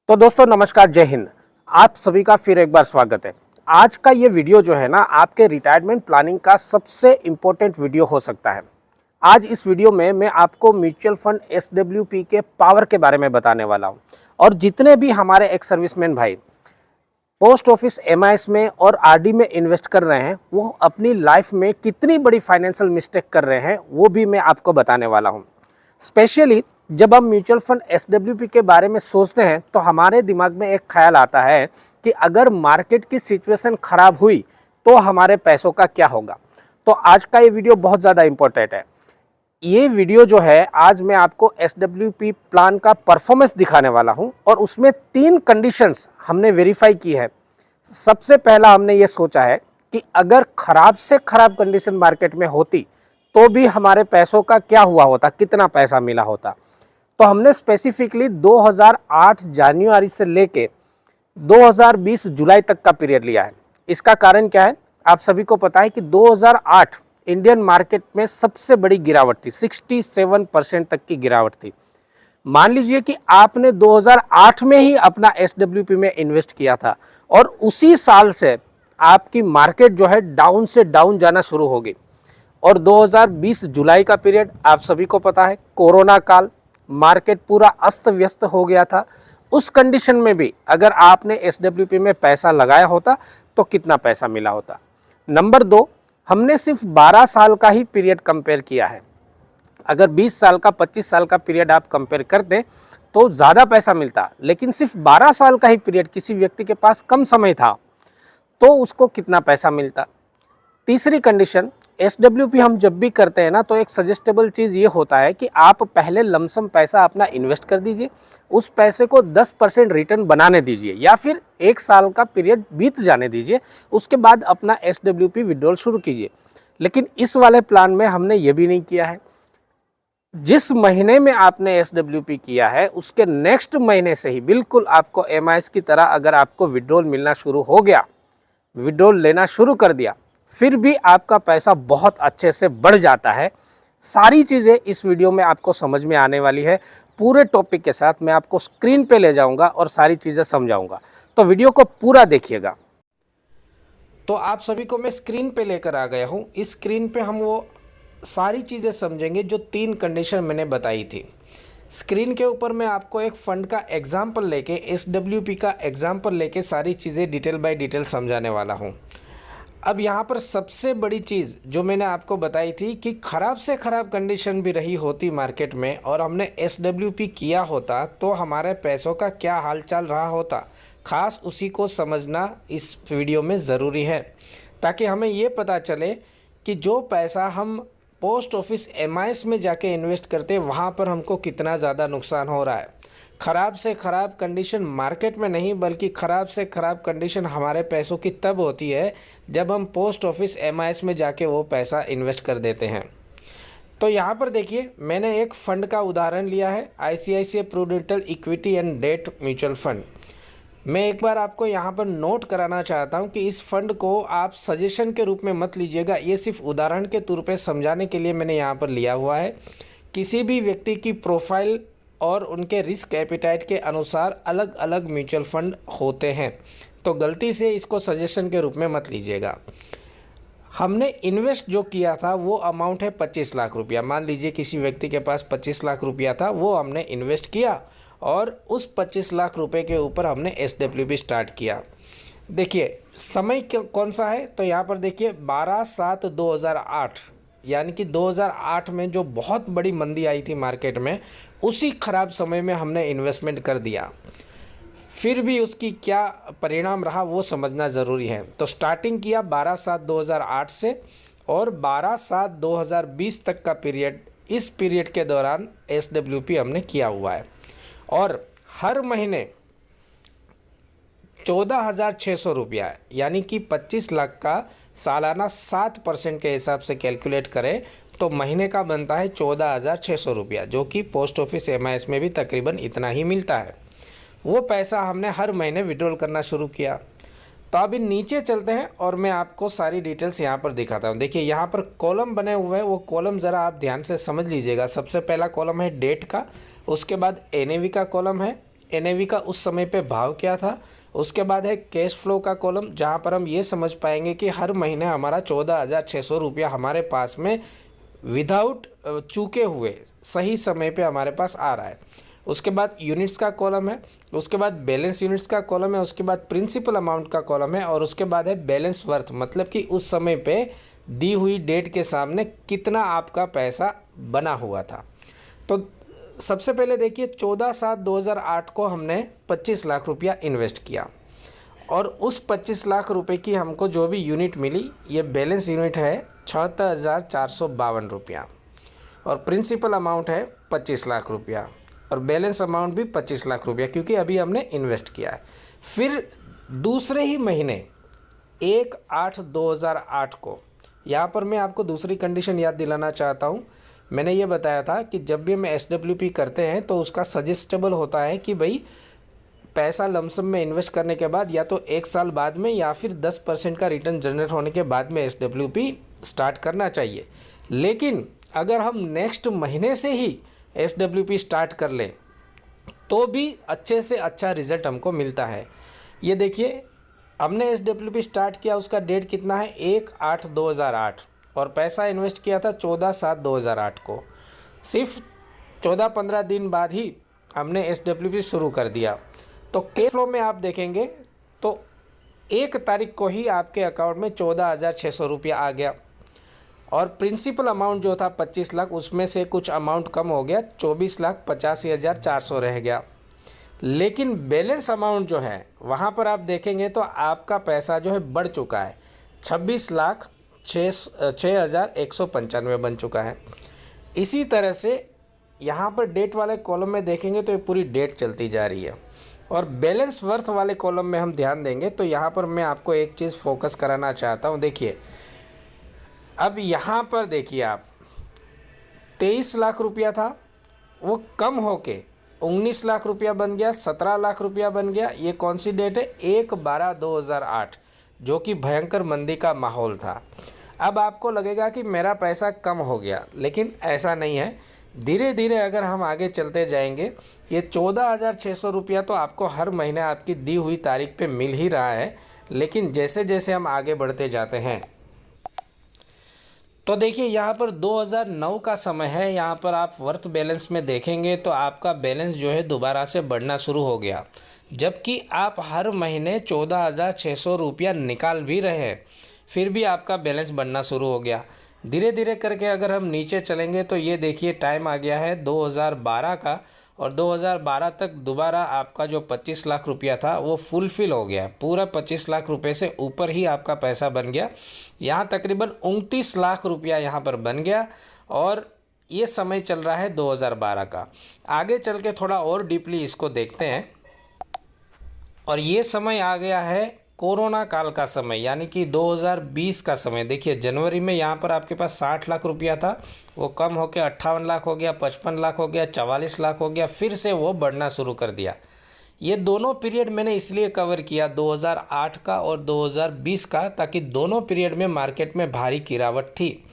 तो दोस्तों नमस्कार, जय हिंद। आप सभी का फिर एक बार स्वागत है। आज का ये वीडियो जो है ना, आपके रिटायरमेंट प्लानिंग का सबसे इम्पोर्टेंट वीडियो हो सकता है। आज इस वीडियो में मैं आपको म्यूचुअल फंड एसडब्ल्यूपी के पावर के बारे में बताने वाला हूँ। और जितने भी हमारे एक्स सर्विसमैन भाई पोस्ट ऑफिस एमआईएस में और आरडी में इन्वेस्ट कर रहे हैं, वो अपनी लाइफ में कितनी बड़ी फाइनेंशियल मिस्टेक कर रहे हैं, वो भी मैं आपको बताने वाला हूँ। स्पेशली जब हम म्यूचुअल फंड एसडब्ल्यूपी के बारे में सोचते हैं तो हमारे दिमाग में एक ख्याल आता है कि अगर मार्केट की सिचुएशन खराब हुई तो हमारे पैसों का क्या होगा। तो आज का ये वीडियो बहुत ज़्यादा इम्पोर्टेंट है। ये वीडियो जो है, आज मैं आपको एसडब्ल्यूपी प्लान का परफॉर्मेंस दिखाने वाला हूं और उसमें 3 कंडीशंस हमने वेरीफाई की है। सबसे पहला हमने ये सोचा है कि अगर खराब से खराब कंडीशन मार्केट में होती तो भी हमारे पैसों का क्या हुआ होता, कितना पैसा मिला होता। तो हमने स्पेसिफिकली 2008 जनवरी से लेके 2020 जुलाई तक का पीरियड लिया है। इसका कारण क्या है, आप सभी को पता है कि 2008 इंडियन मार्केट में सबसे बड़ी गिरावट थी, 67% तक की गिरावट थी। मान लीजिए कि आपने 2008 में ही अपना एसडब्ल्यूपी में इन्वेस्ट किया था और उसी साल से आपकी मार्केट जो है डाउन से डाउन जाना शुरू हो गई। और 2020 जुलाई का पीरियड आप सभी को पता है, कोरोना काल, मार्केट पूरा अस्त व्यस्त हो गया था। उस कंडीशन में भी अगर आपने एसडब्ल्यूपी में पैसा लगाया होता तो कितना पैसा मिला होता। नंबर 2, हमने सिर्फ 12 साल का ही पीरियड कंपेयर किया है। अगर 20 साल का 25 साल का पीरियड आप कंपेयर कर दें तो ज़्यादा पैसा मिलता, लेकिन सिर्फ 12 साल का ही पीरियड, किसी व्यक्ति के पास कम समय था तो उसको कितना पैसा मिलता। तीसरी कंडीशन, एसडब्ल्यूपी हम जब भी करते हैं ना, तो एक सजेस्टेबल चीज़ ये होता है कि आप पहले लमसम पैसा अपना इन्वेस्ट कर दीजिए, उस पैसे को 10% रिटर्न बनाने दीजिए या फिर 1 साल का पीरियड बीत जाने दीजिए, उसके बाद अपना एसडब्ल्यूपी विड्रॉल शुरू कीजिए। लेकिन इस वाले प्लान में हमने ये भी नहीं किया है। जिस महीने में आपने एसडब्ल्यूपी किया है उसके नेक्स्ट महीने से ही बिल्कुल आपको एमआईएस की तरह अगर आपको विड्रॉल मिलना शुरू हो गया, विड्रॉल लेना शुरू कर दिया, फिर भी आपका पैसा बहुत अच्छे से बढ़ जाता है। सारी चीज़ें इस वीडियो में आपको समझ में आने वाली है। पूरे टॉपिक के साथ मैं आपको स्क्रीन पे ले जाऊंगा और सारी चीज़ें समझाऊंगा, तो वीडियो को पूरा देखिएगा। तो आप सभी को मैं स्क्रीन पे लेकर आ गया हूँ। इस स्क्रीन पे हम वो सारी चीज़ें समझेंगे जो 3 कंडीशन मैंने बताई थी। स्क्रीन के ऊपर मैं आपको एक फ़ंड का एग्जाम्पल लेके, एसडब्ल्यूपी का एग्जाम्पल लेके सारी चीज़ें डिटेल बाय डिटेल समझाने वाला हूँ। अब यहाँ पर सबसे बड़ी चीज़ जो मैंने आपको बताई थी कि ख़राब से ख़राब कंडीशन भी रही होती मार्केट में और हमने एसडब्ल्यूपी किया होता तो हमारे पैसों का क्या हाल चाल रहा होता, ख़ास उसी को समझना इस वीडियो में ज़रूरी है, ताकि हमें ये पता चले कि जो पैसा हम पोस्ट ऑफिस एमआईएस में जाके इन्वेस्ट करते वहाँ पर हमको कितना ज़्यादा नुकसान हो रहा है। ख़राब से ख़राब कंडीशन मार्केट में नहीं, बल्कि ख़राब से ख़राब कंडीशन हमारे पैसों की तब होती है जब हम पोस्ट ऑफिस एमआईएस में जाके वो पैसा इन्वेस्ट कर देते हैं। तो यहाँ पर देखिए, मैंने एक फ़ंड का उदाहरण लिया है, ICICI Prudential equity and debt mutual fund. मैं एक बार आपको यहाँ पर नोट कराना चाहता हूँ कि इस फंड को आप सजेशन के रूप में मत लीजिएगा, ये सिर्फ उदाहरण के तौर पे समझाने के लिए मैंने यहाँ पर लिया हुआ है। किसी भी व्यक्ति की प्रोफाइल और उनके रिस्क एपिटाइट के अनुसार अलग अलग म्यूचुअल फंड होते हैं, तो गलती से इसको सजेशन के रूप में मत लीजिएगा। हमने इन्वेस्ट जो किया था वो अमाउंट है 25 लाख रुपया। मान लीजिए किसी व्यक्ति के पास 25 लाख रुपया था, वो हमने इन्वेस्ट किया और उस 25 लाख रुपए के ऊपर हमने एसडब्ल्यूपी स्टार्ट किया। देखिए समय कौन सा है, तो यहाँ पर देखिए 12/7/2008, यानी कि 2008 में जो बहुत बड़ी मंदी आई थी मार्केट में, उसी ख़राब समय में हमने इन्वेस्टमेंट कर दिया। फिर भी उसकी क्या परिणाम रहा वो समझना ज़रूरी है। तो स्टार्टिंग किया 12/7/2008 से और 12/7/2020 तक का पीरियड, इस पीरियड के दौरान एसडब्ल्यूपी हमने किया हुआ है और हर महीने 14,600 रुपया है, यानी कि 25 लाख का सालाना 7% के हिसाब से कैलकुलेट करें तो महीने का बनता है 14,600 रुपया, जो कि पोस्ट ऑफिस एमआईएस में भी तकरीबन इतना ही मिलता है। वो पैसा हमने हर महीने विड्रॉल करना शुरू किया। तो अभी नीचे चलते हैं और मैं आपको सारी डिटेल्स यहाँ पर दिखाता हूँ। देखिए यहाँ पर कॉलम बने हुए हैं, वो कॉलम ज़रा आप ध्यान से समझ लीजिएगा। सबसे पहला कॉलम है डेट का, उसके बाद एनएवी का कॉलम है, एनएवी का उस समय पे भाव क्या था। उसके बाद है कैश फ्लो का कॉलम, जहाँ पर हम ये समझ पाएंगे कि हर महीने हमारा 14,600 रुपया हमारे पास में विदाउट चूके हुए सही समय पे हमारे पास आ रहा है। उसके बाद यूनिट्स का कॉलम है, उसके बाद बैलेंस यूनिट्स का कॉलम है, उसके बाद प्रिंसिपल अमाउंट का कॉलम है, और उसके बाद है बैलेंस वर्थ, मतलब कि उस समय पे दी हुई डेट के सामने कितना आपका पैसा बना हुआ था। तो सबसे पहले देखिए 14/7/2008 को हमने 25 लाख रुपया इन्वेस्ट किया, और उस 25 लाख रुपए की हमको जो भी यूनिट मिली, ये बैलेंस यूनिट है 76,452 रुपया, और प्रिंसिपल अमाउंट है 25 लाख रुपया, और बैलेंस अमाउंट भी 25 लाख रुपया, क्योंकि अभी हमने इन्वेस्ट किया है। फिर दूसरे ही महीने 1/8/2008 को, यहाँ पर मैं आपको दूसरी कंडीशन याद दिलाना चाहता हूँ। मैंने ये बताया था कि जब भी हम SWP करते हैं तो उसका सजेस्टेबल होता है कि भाई पैसा लमसम में इन्वेस्ट करने के बाद या तो 1 साल बाद में या फिर 10% का रिटर्न जनरेट होने के बाद में SWP स्टार्ट करना चाहिए। लेकिन अगर हम नेक्स्ट महीने से ही SWP स्टार्ट कर लें तो भी अच्छे से अच्छा रिज़ल्ट हमको मिलता है। ये देखिए हमने SWP स्टार्ट किया, उसका डेट कितना है 1/8/2008, और पैसा इन्वेस्ट किया था 14/7/2008 को। सिर्फ 14-15 दिन बाद ही हमने SWP शुरू कर दिया। तो कैश फ्लो में आप देखेंगे तो 1 तारीख को ही आपके अकाउंट में 14,600 रुपया आ गया, और प्रिंसिपल अमाउंट जो था 25 लाख, उसमें से कुछ अमाउंट कम हो गया, 24,85,400 रह गया। लेकिन बैलेंस अमाउंट जो है वहाँ पर आप देखेंगे तो आपका पैसा जो है बढ़ चुका है, 26,06,195 बन चुका है। इसी तरह से यहाँ पर डेट वाले कॉलम में देखेंगे तो ये पूरी डेट चलती जा रही है, और बैलेंस वर्थ वाले कॉलम में हम ध्यान देंगे तो यहाँ पर मैं आपको एक चीज़ फोकस कराना चाहता हूँ। देखिए अब यहाँ पर देखिए आप 23 लाख रुपया था, वो कम होके 19 लाख रुपया बन गया, 17 लाख रुपया बन गया। ये कौन सी डेट है 1/12/2008, जो कि भयंकर मंदी का माहौल था। अब आपको लगेगा कि मेरा पैसा कम हो गया, लेकिन ऐसा नहीं है। धीरे धीरे अगर हम आगे चलते जाएंगे, ये 14,600 रुपया तो आपको हर महीने आपकी दी हुई तारीख पे मिल ही रहा है, लेकिन जैसे जैसे हम आगे बढ़ते जाते हैं तो देखिए यहाँ पर 2009 का समय है। यहाँ पर आप वर्थ बैलेंस में देखेंगे तो आपका बैलेंस जो है दोबारा से बढ़ना शुरू हो गया, जबकि आप हर महीने 14,600 रुपया निकाल भी रहे हैं, फिर भी आपका बैलेंस बढ़ना शुरू हो गया। धीरे धीरे करके अगर हम नीचे चलेंगे तो ये देखिए टाइम आ गया है 2012 का, और 2012 तक दोबारा आपका जो 25 लाख रुपया था वो फुलफ़िल हो गया। पूरा 25 लाख रुपए से ऊपर ही आपका पैसा बन गया। यहाँ तकरीबन 29 लाख रुपया यहाँ पर बन गया, और ये समय चल रहा है 2012 का। आगे चल के थोड़ा और डीपली इसको देखते हैं, और ये समय आ गया है कोरोना काल का समय, यानी कि 2020 का समय। देखिए जनवरी में यहाँ पर आपके पास 60 लाख रुपया था, वो कम होकर 58 लाख हो गया, 55 लाख हो गया, 44 लाख हो गया, फिर से वो बढ़ना शुरू कर दिया। ये दोनों पीरियड मैंने इसलिए कवर किया 2008 का और 2020 का, ताकि दोनों पीरियड में मार्केट में भारी गिरावट थी।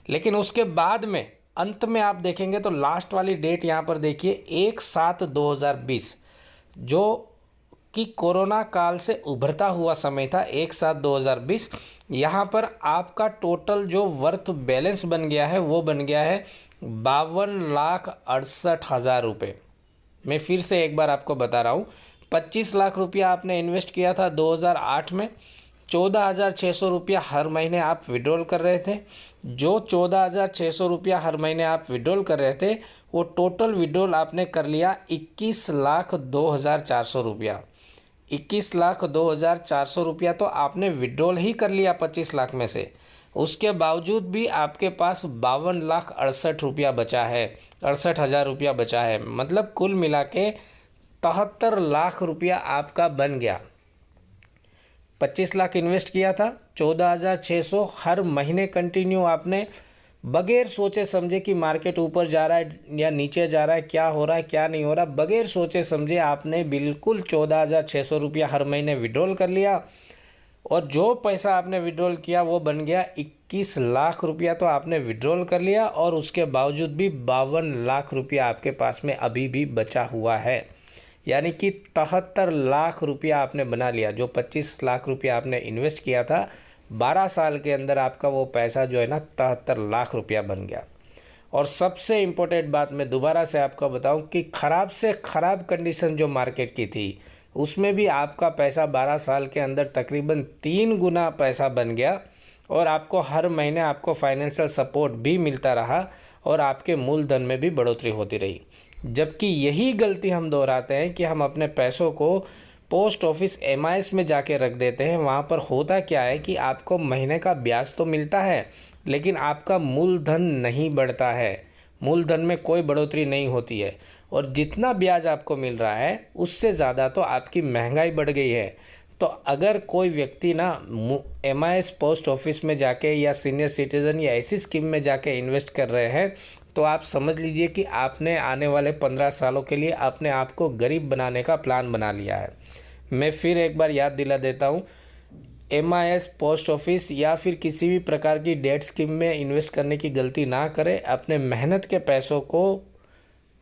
लेकिन उसके बाद में अंत में आप देखेंगे तो लास्ट वाली डेट यहाँ पर देखिए 1/7/2020, जो कि कोरोना काल से उभरता हुआ समय था, 1/7/2020। यहाँ पर आपका टोटल जो वर्थ बैलेंस बन गया है वो बन गया है 52,68,000 रुपये। मैं फिर से एक बार आपको बता रहा हूँ, 25 लाख रुपया आपने इन्वेस्ट किया था 2008 में, 14,600 रुपया हर महीने आप विड्रॉल कर रहे थे। जो 14,600 रुपया हर महीने आप विड्रॉल कर रहे थे, वो टोटल विड्रॉल आपने कर लिया 21,02,400 रुपया। 21,02,400 रुपया तो आपने विड्रॉल ही कर लिया 25 लाख में से। उसके बावजूद भी आपके पास 52,68,000 रुपया बचा है, 68,000 रुपया बचा है। मतलब कुल मिला के 73 लाख रुपया आपका बन गया। 25 लाख इन्वेस्ट किया था, 14,600 हर महीने कंटिन्यू आपने बगैर सोचे समझे कि मार्केट ऊपर जा रहा है या नीचे जा रहा है, क्या हो रहा है क्या नहीं हो रहा, बगैर सोचे समझे आपने बिल्कुल 14,600 रुपया हर महीने विड्रॉल कर लिया। और जो पैसा आपने विड्रॉल किया वो बन गया 21 लाख रुपया, तो आपने विड्रॉल कर लिया, और उसके बावजूद भी 52 लाख रुपया आपके पास में अभी भी बचा हुआ है। यानी कि 73 लाख रुपया आपने बना लिया। जो 25 लाख रुपया आपने इन्वेस्ट किया था, 12 साल के अंदर आपका वो पैसा जो है ना 73 लाख रुपया बन गया। और सबसे इम्पोर्टेंट बात मैं दोबारा से आपको बताऊं कि ख़राब से ख़राब कंडीशन जो मार्केट की थी उसमें भी आपका पैसा 12 साल के अंदर तकरीबन 3 गुना पैसा बन गया। और आपको हर महीने आपको फाइनेंशियल सपोर्ट भी मिलता रहा और आपके मूलधन में भी बढ़ोतरी होती रही। जबकि यही गलती हम दोहराते हैं कि हम अपने पैसों को पोस्ट ऑफिस एमआईएस में जाके रख देते हैं। वहाँ पर होता क्या है कि आपको महीने का ब्याज तो मिलता है, लेकिन आपका मूलधन नहीं बढ़ता है, मूलधन में कोई बढ़ोतरी नहीं होती है। और जितना ब्याज आपको मिल रहा है उससे ज़्यादा तो आपकी महंगाई बढ़ गई है। तो अगर कोई व्यक्ति ना एमआईएस पोस्ट ऑफिस में जाके या सीनियर सिटीज़न या ऐसी स्कीम में जाके इन्वेस्ट कर रहे हैं, तो आप समझ लीजिए कि आपने आने वाले 15 सालों के लिए अपने आप को गरीब बनाने का प्लान बना लिया है। मैं फिर एक बार याद दिला देता हूँ, एमआईएस पोस्ट ऑफिस या फिर किसी भी प्रकार की डेट स्कीम में इन्वेस्ट करने की गलती ना करें। अपने मेहनत के पैसों को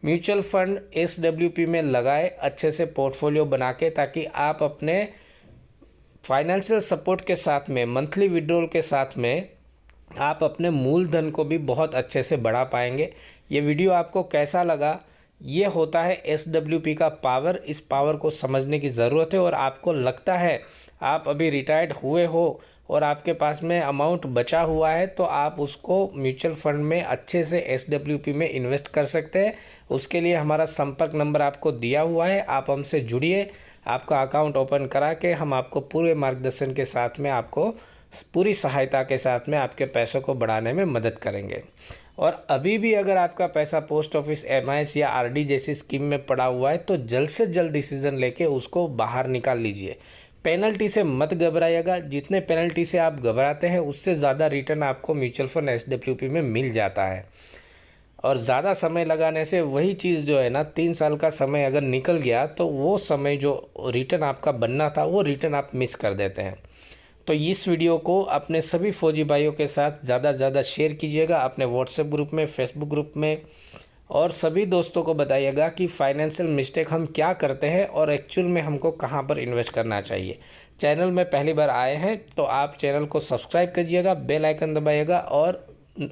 म्यूचुअल फंड एसडब्ल्यूपी में लगाए अच्छे से पोर्टफोलियो बना के, ताकि आप अपने फाइनेंशियल सपोर्ट के साथ में मंथली विड्रॉल के साथ में आप अपने मूलधन को भी बहुत अच्छे से बढ़ा पाएंगे। ये वीडियो आपको कैसा लगा? ये होता है एसडब्ल्यूपी का पावर। इस पावर को समझने की ज़रूरत है। और आपको लगता है आप अभी रिटायर्ड हुए हो और आपके पास में अमाउंट बचा हुआ है, तो आप उसको म्यूचुअल फंड में अच्छे से एसडब्ल्यूपी में इन्वेस्ट कर सकते हैं। उसके लिए हमारा संपर्क नंबर आपको दिया हुआ है, आप हमसे जुड़िए। आपका अकाउंट ओपन करा के हम आपको पूरे मार्गदर्शन के साथ में, आपको पूरी सहायता के साथ में आपके पैसों को बढ़ाने में मदद करेंगे। और अभी भी अगर आपका पैसा पोस्ट ऑफिस एमआईएस या आरडी जैसी स्कीम में पड़ा हुआ है, तो जल्द से जल्द डिसीजन लेके उसको बाहर निकाल लीजिए। पेनल्टी से मत घबराइएगा। जितने पेनल्टी से आप घबराते हैं उससे ज़्यादा रिटर्न आपको म्यूचुअल फंड एसडब्ल्यूपी में मिल जाता है। और ज़्यादा समय लगाने से वही चीज़ जो है ना, 3 साल का समय अगर निकल गया तो वो समय जो रिटर्न आपका बनना था वो रिटर्न आप मिस कर देते हैं। तो इस वीडियो को अपने सभी फौजी भाइयों के साथ ज़्यादा से ज़्यादा शेयर कीजिएगा, अपने व्हाट्सएप ग्रुप में, फेसबुक ग्रुप में, और सभी दोस्तों को बताइएगा कि फाइनेंशियल मिस्टेक हम क्या करते हैं और एक्चुअल में हमको कहां पर इन्वेस्ट करना चाहिए। चैनल में पहली बार आए हैं तो आप चैनल को सब्सक्राइब कीजिएगा, बेल आइकन दबाइएगा और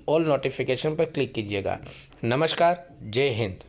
ऑल नोटिफिकेशन पर क्लिक कीजिएगा। नमस्कार, जय हिंद।